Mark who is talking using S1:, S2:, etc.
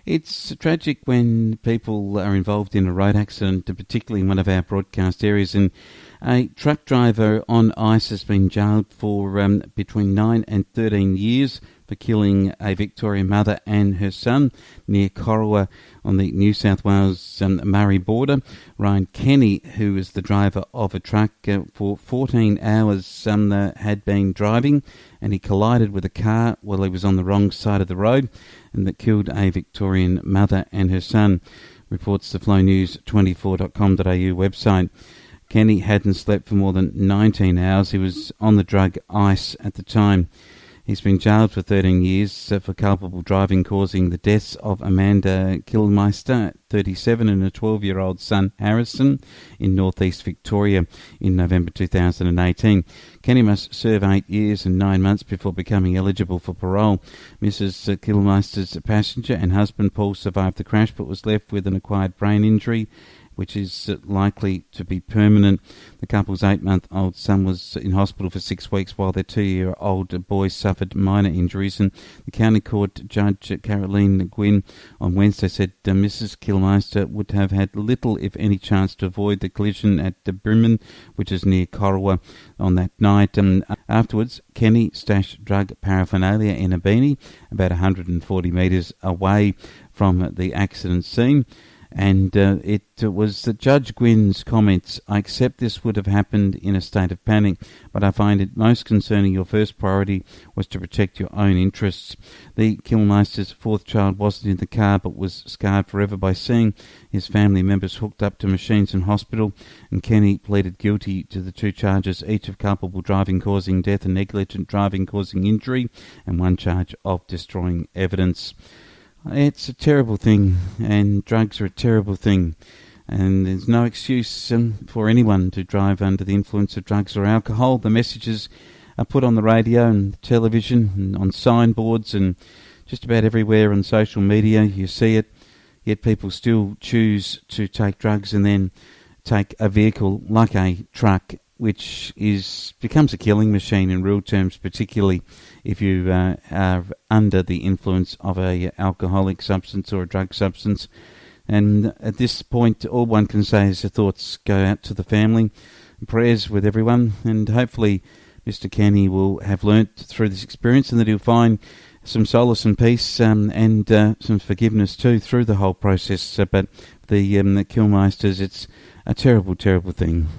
S1: It's tragic when people are involved in a road accident, particularly in one of our broadcast areas. And a truck driver on ice has been jailed for between 9 and 13 years for killing a Victorian mother and her son near Corowa on the New South Wales Murray border. Ryan Kenny, who was the driver of a truck for 14 hours, had been driving, and he collided with a car while he was on the wrong side of the road, and that killed a Victorian mother and her son, reports the flownews24.com.au website. Kenny hadn't slept for more than 19 hours. He was on the drug ice at the time. He's been jailed for 13 years for culpable driving, causing the deaths of Amanda Kilmeister, 37, and a 12-year-old son, Harrison, in northeast Victoria in November 2018. Kenny must serve 8 years and 9 months before becoming eligible for parole. Mrs. Kilmeister's passenger and husband, Paul, survived the crash but was left with an acquired brain injury, which is likely to be permanent. The couple's 8-month-old son was in hospital for 6 weeks, while their 2-year-old boy suffered minor injuries. And the County Court Judge Caroline Gwynn on Wednesday said Mrs. Kilmeister would have had little, if any, chance to avoid the collision at Brimmen, which is near Corowa, on that night. Afterwards, Kenny stashed drug paraphernalia in a beanie about 140 metres away from the accident scene. And it was Judge Gwynn's comments: "I accept this would have happened in a state of panic, but I find it most concerning your first priority was to protect your own interests." The Kilmeister's fourth child wasn't in the car but was scarred forever by seeing his family members hooked up to machines in hospital, and Kenny pleaded guilty to the 2 charges, each of culpable driving causing death and negligent driving causing injury, and 1 charge of destroying evidence. It's a terrible thing, and drugs are a terrible thing, and there's no excuse for anyone to drive under the influence of drugs or alcohol. The messages are put on the radio and television and on signboards and just about everywhere on social media. You see it, yet people still choose to take drugs and then take a vehicle like a truck, which becomes a killing machine in real terms, particularly if you are under the influence of a alcoholic substance or a drug substance. And at this point, all one can say is the thoughts go out to the family, prayers with everyone, and hopefully Mr. Kenny will have learnt through this experience, and that he'll find some solace and peace and some forgiveness too through the whole process. But the Kilmeisters, it's a terrible, terrible thing.